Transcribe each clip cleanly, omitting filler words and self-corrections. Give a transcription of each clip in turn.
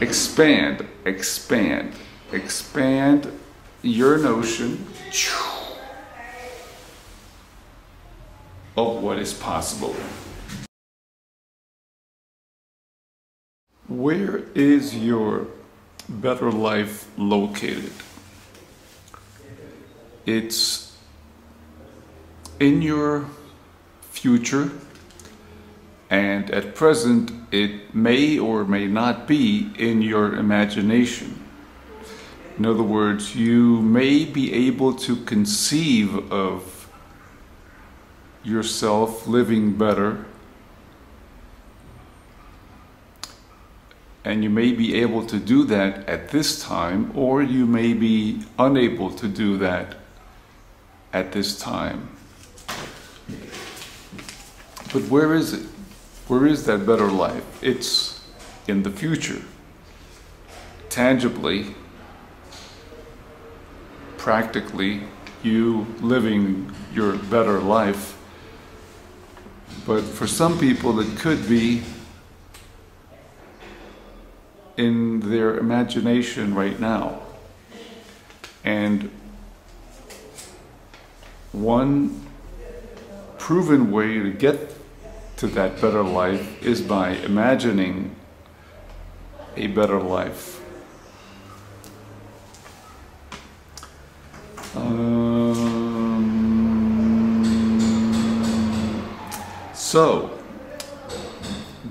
expand, expand your notion of what is possible. Where is your better life located? It's in your future, and at present it may or may not be in your imagination. In other words, you may be able to conceive of yourself living better, and you may be able to do that at this time, or you may be unable to do that at this time. But where is it? Where is that better life? It's in the future. Tangibly, practically, you living your better life. But for some people it could be in their imagination right now. And one proven way to get to that better life is by imagining a better life. So,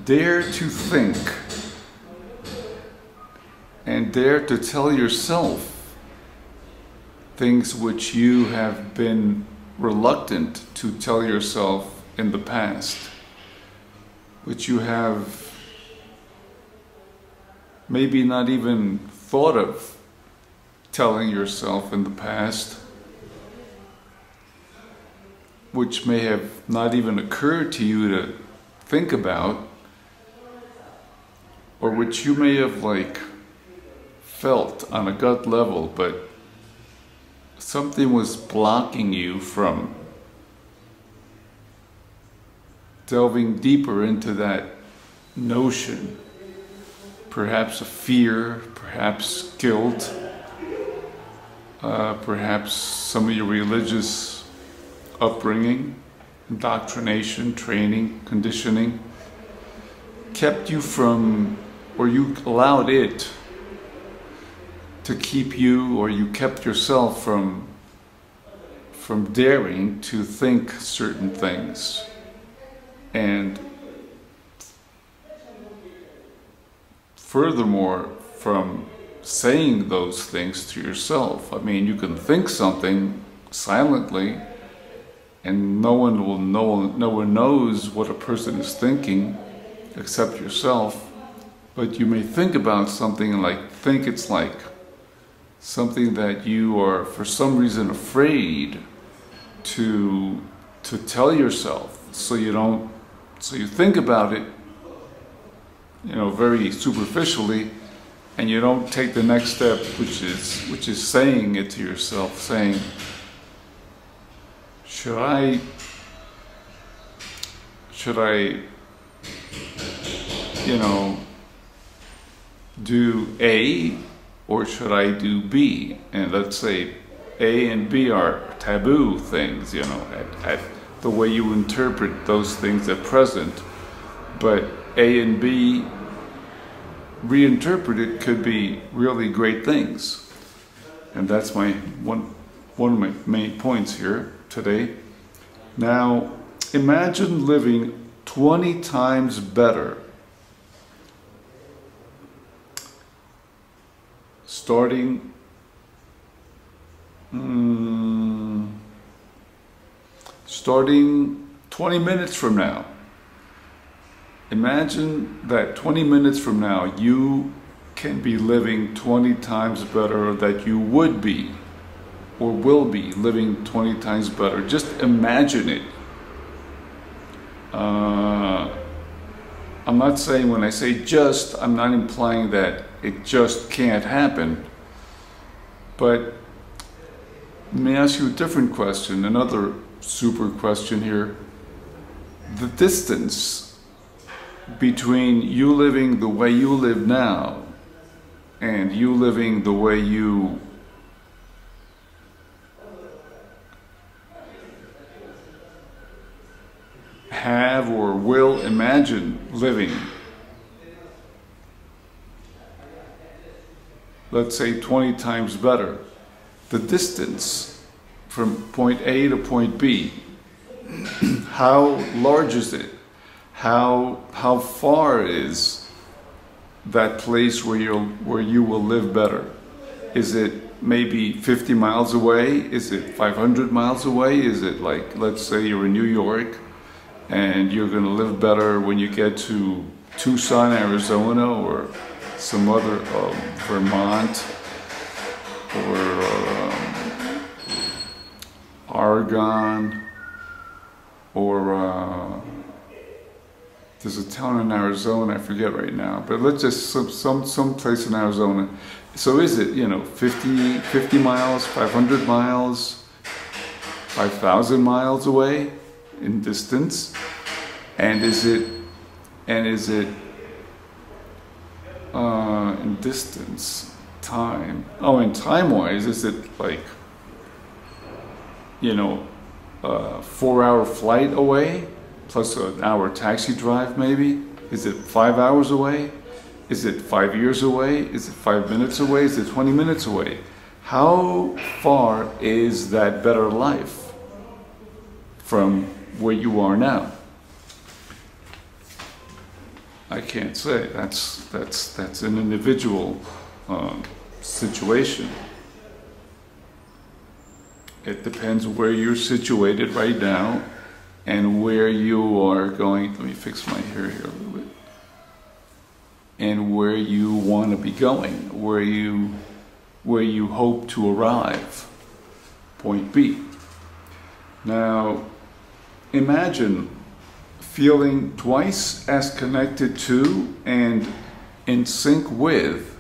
dare to think and dare to tell yourself things which you have been reluctant to tell yourself in the past, which you have maybe not even thought of telling yourself in the past, which may have not even occurred to you to think about, or which you may have felt on a gut level, but something was blocking you from delving deeper into that notion. Perhaps a fear, perhaps guilt, perhaps some of your religious upbringing, indoctrination, training, conditioning, kept you from, or you allowed it to keep you, or you kept yourself from daring to think certain things. And furthermore, from saying those things to yourself. I mean, you can think something silently, and no one knows what a person is thinking except yourself. But you may think about something and think it's something that you are for some reason afraid to tell yourself. So you think about it, very superficially, and you don't take the next step, which is saying it to yourself, saying, should I do A or should I do B? And let's say A and B are taboo things, at the way you interpret those things at present. But A and B reinterpreted could be really great things. And that's one of my main points here today. Now, imagine living 20 times better, starting 20 minutes from now. Imagine that 20 minutes from now you can be living 20 times better, that you would be or will be living 20 times better. Just imagine it. I'm not saying, when I say just, I'm not implying that it just can't happen. But let me ask you a different question, another super question here. The distance between you living the way you live now and you living the way you have or will imagine living, let's say 20 times better, the distance from point A to point B, how large is it? How far is that place where you will live better? Is it maybe 50 miles away? Is it 500 miles away? Is it like, let's say you're in New York and you're going to live better when you get to Tucson, Arizona, or some other Vermont, or Oregon, or there's a town in Arizona, I forget right now, but let's just some place in Arizona. So is it, 50 miles, 500 miles, 5,000 miles away in distance? And is it in distance, time? Oh, in time-wise, is it like, a 4-hour flight away, plus an hour taxi drive maybe? Is it 5 hours away? Is it 5 years away? Is it 5 minutes away? Is it 20 minutes away? How far is that better life from where you are now? I can't say. That's an individual situation. It depends where you're situated right now and where you are going. Let me fix my hair here a little bit. And where you want to be going, where you hope to arrive. Point B. Now, imagine feeling twice as connected to and in sync with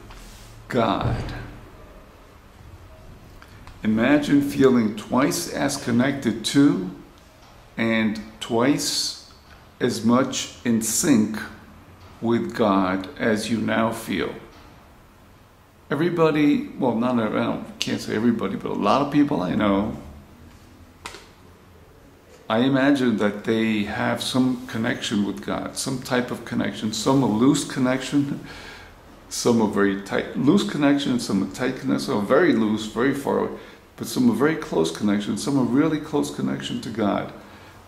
God. Imagine feeling twice as connected to and twice as much in sync with God as you now feel. Everybody, well, I can't say everybody, but a lot of people I know, I imagine that they have some connection with God, some type of connection, some a loose connection, some a very tight, loose connection, some a tight connection, some a very loose, very far away, but some a very close connection, some a really close connection to God.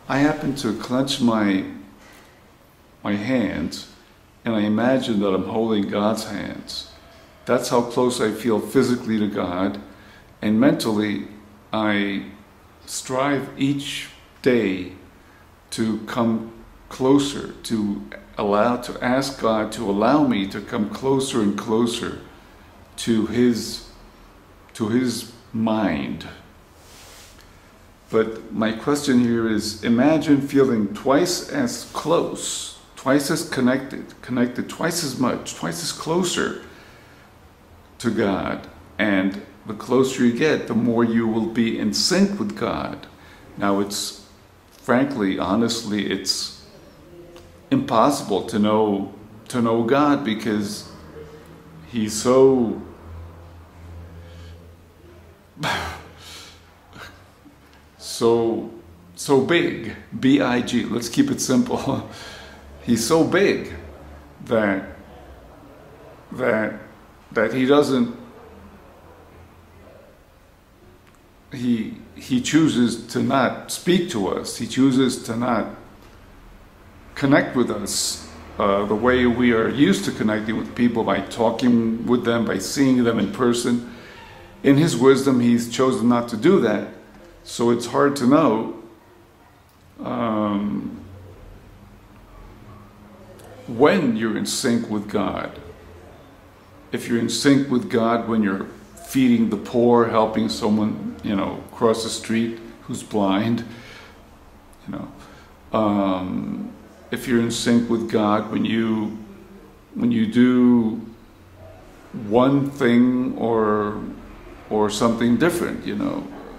I happen to clench my hands, and I imagine that I'm holding God's hands. That's how close I feel physically to God, and mentally I strive each day to come closer, to ask God to allow me to come closer and closer to His mind. But my question here is, imagine feeling twice as close, twice as connected, twice as much, twice as closer to God. And the closer you get, the more you will be in sync with God. Now it's, frankly, honestly, it's impossible to know God because He's so big, B-I-G, let's keep it simple. He's so big that He doesn't, He chooses to not speak to us. He chooses to not connect with us the way we are used to connecting with people, by talking with them, by seeing them in person. In His wisdom, He's chosen not to do that. So it's hard to know when you're in sync with God. If you're in sync with God when you're feeding the poor, helping someone, cross the street who's blind, if you're in sync with God when you do one thing or something different,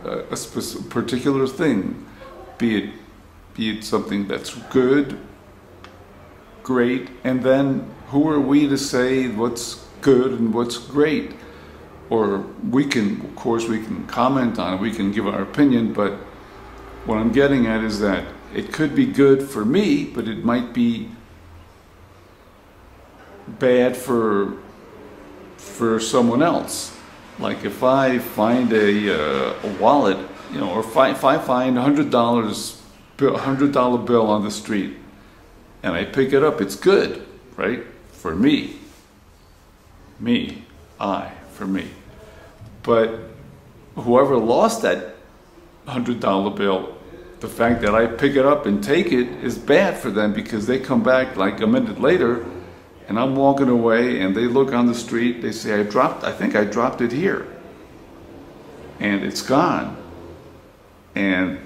a particular thing, be it something that's good, great, and then who are we to say what's good and what's great. Or we can, of course, we can comment on it, we can give our opinion, but what I'm getting at is that it could be good for me, but it might be bad for someone else. Like if I find a wallet, you know, or if I find $100 bill on the street and I pick it up, it's good, right? For me. For me. But whoever lost that $100 bill, the fact that I pick it up and take it is bad for them, because they come back like a minute later and I'm walking away and they look on the street, they say, I think I dropped it here. And it's gone. And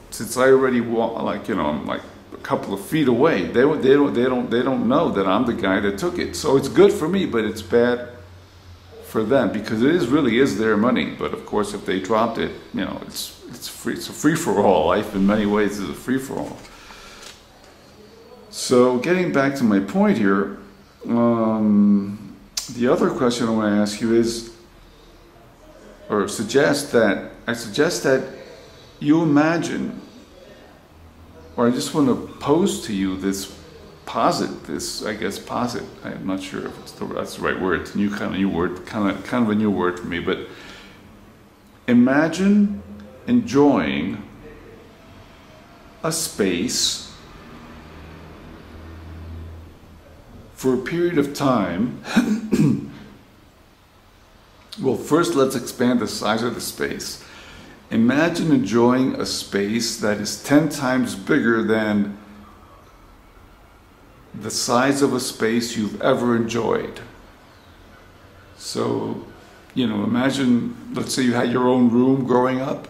since I already walk, like, you know, I'm like a couple of feet away, they don't know that I'm the guy that took it. So it's good for me, but it's bad for them, because it really is their money. But of course, if they dropped it, you know, it's free. It's a free-for-all. Life in many ways is a free-for-all. So getting back to my point here, the other question I want to ask you is, or I suggest that you imagine, or I just want to pose to you this posit, I'm not sure if that's the right word. It's a new word, kind of a new word for me, but imagine enjoying a space for a period of time. Well, first let's expand the size of the space. Imagine enjoying a space that is 10 times bigger than the size of a space you've ever enjoyed. So, you know, imagine, let's say you had your own room growing up.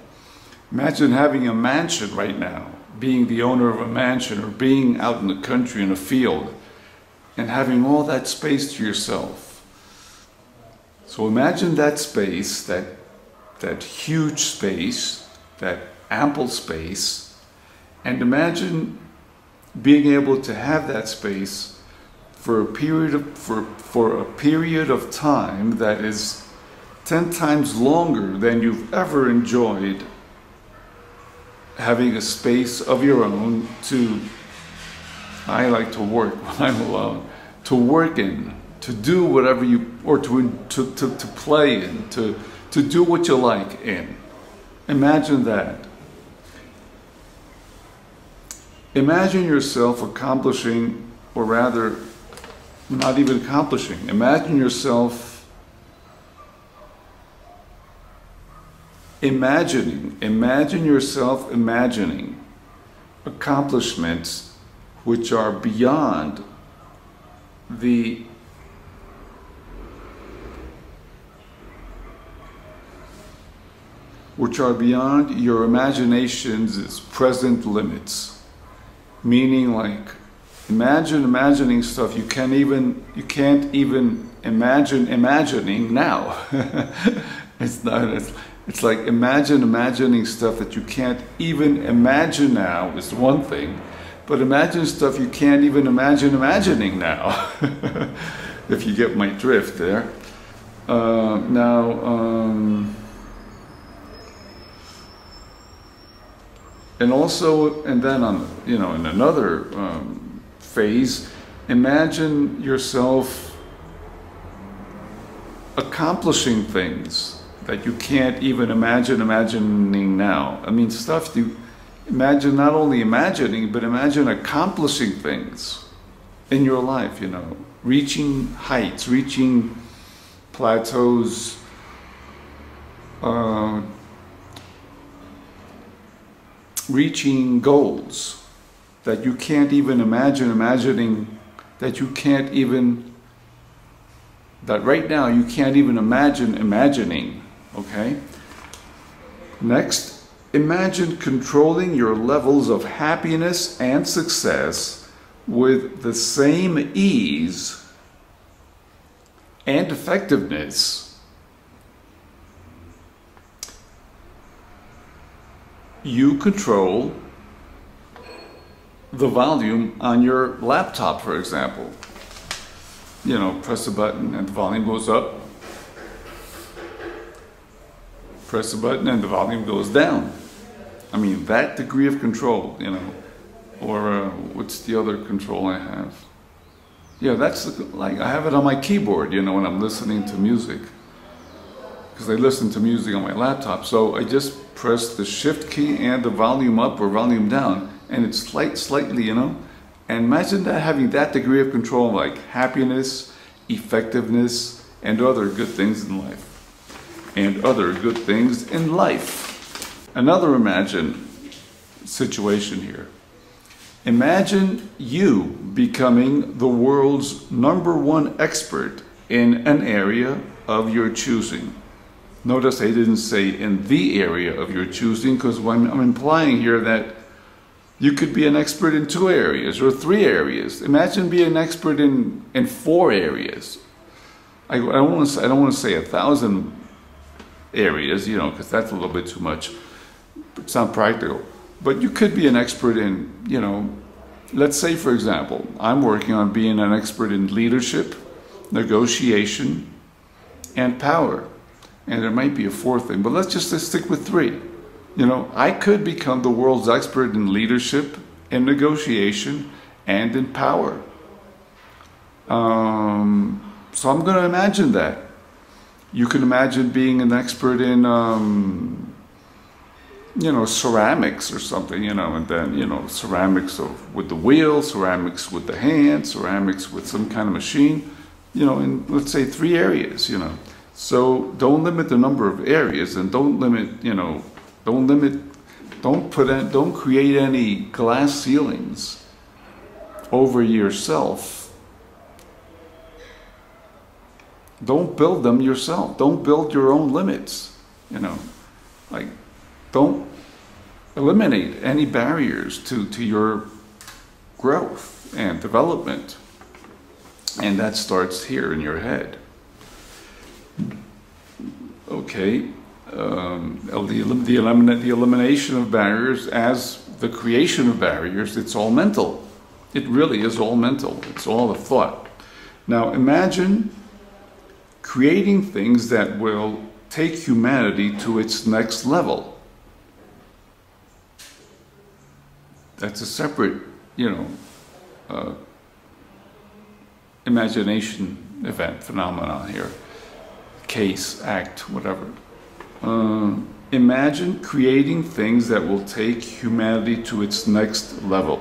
Imagine having a mansion right now, being the owner of a mansion, or being out in the country in a field and having all that space to yourself. So imagine that space, that huge space, that ample space, and imagine being able to have that space for a period of time that is 10 times longer than you've ever enjoyed having a space of your own to, I like to work when I'm alone, to work in, to do whatever you, or to play in, to do what you like in. Imagine that. Imagine yourself accomplishing, or rather, not even accomplishing. Imagine yourself imagining accomplishments which are beyond your imagination's present limits. Meaning, like, imagining stuff you can't even imagine imagining now. It's like imagining stuff that you can't even imagine now is one thing, but imagine stuff you can't even imagine imagining now. If you get my drift there. And then on, you know, in another phase, imagine yourself accomplishing things that you can't even imagine imagining now. I mean, stuff you imagine, not only imagining, but imagine accomplishing things in your life, you know, reaching heights, reaching plateaus, reaching goals that you can't even imagining, that right now you can't even imagine imagining, okay? Next, imagine controlling your levels of happiness and success with the same ease and effectiveness you control the volume on your laptop, for example. you know, press a button and the volume goes up. Press a button and the volume goes down. I mean, that degree of control, you know. Or what's the other control I have? Yeah, that's like, I have it on my keyboard, you know, when I'm listening to music. Because I listen to music on my laptop. So I just press the shift key and the volume up or volume down, and it's slightly, you know. And imagine that, having that degree of control, like happiness, effectiveness, and other good things in life. And other good things in life. Another imagine situation here. Imagine you becoming the world's #1 expert in an area of your choosing. Notice I didn't say in the area of your choosing, because I'm implying here that you could be an expert in 2 areas or 3 areas. Imagine being an expert in 4 areas. I don't want to say 1,000 areas, you know, because that's a little bit too much. It's not practical. But you could be an expert in, you know, let's say, for example, I'm working on being an expert in leadership, negotiation, and power. And there might be a 4th thing, but let's stick with 3. You know, I could become the world's expert in leadership, in negotiation, and in power. So I'm going to imagine that. You can imagine being an expert in, you know, ceramics or something, you know, and then, you know, ceramics with the wheel, ceramics with the hand, ceramics with some kind of machine, you know, in, let's say, 3 areas, you know. So don't limit the number of areas, and don't limit, you know, don't create any glass ceilings over yourself. Don't build them yourself. Don't build your own limits, you know. Like, don't eliminate any barriers to your growth and development. And that starts here in your head. Okay, the elimination of barriers as the creation of barriers, it's all mental. It really is all mental. It's all a thought. Now imagine creating things that will take humanity to its next level. That's a separate, you know, imagination event, phenomenon here. Case, act, whatever. Imagine creating things that will take humanity to its next level.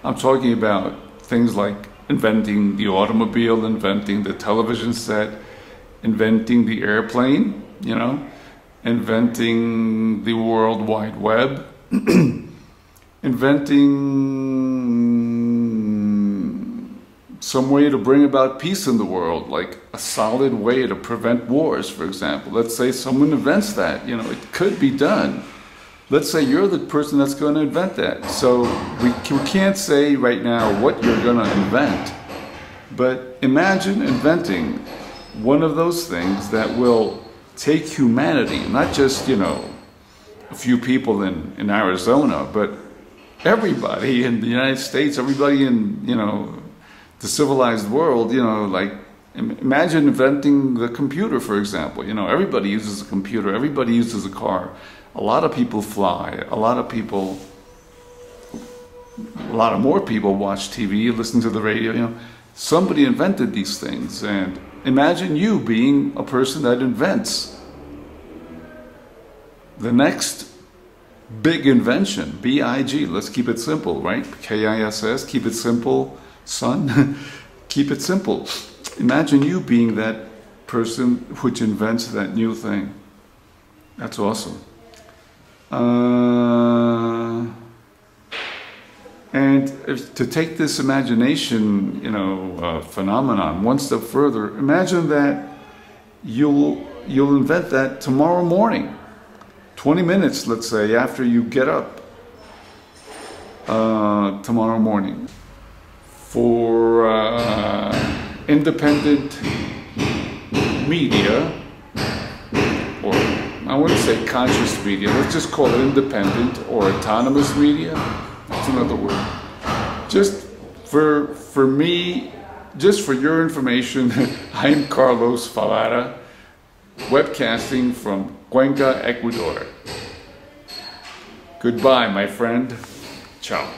I'm talking about things like inventing the automobile, inventing the television set, inventing the airplane, you know, inventing the World Wide Web, inventing some way to bring about peace in the world, like a solid way to prevent wars, for example. Let's say someone invents that, you know, it could be done. Let's say you're the person that's going to invent that. So we can't say right now what you're going to invent, but imagine inventing one of those things that will take humanity, not just, you know, a few people in Arizona, but everybody in the United States, everybody in, you know, the civilized world, you know, like, imagine inventing the computer, for example. You know, everybody uses a computer, everybody uses a car. A lot of people fly, a lot more people watch TV, listen to the radio, you know. Somebody invented these things, and imagine you being a person that invents the next big invention, B-I-G, let's keep it simple, right? K-I-S-S, keep it simple, son, keep it simple. Imagine you being that person which invents that new thing. That's awesome. And to take this imagination, you know, phenomenon one step further, imagine that you'll invent that tomorrow morning, 20 minutes, let's say, after you get up tomorrow morning, for independent media, or I wouldn't say conscious media, let's just call it independent or autonomous media. That's another word. Just for me just for your information, I'm Carlos Fallara, webcasting from Cuenca, Ecuador. Goodbye, my friend. Ciao.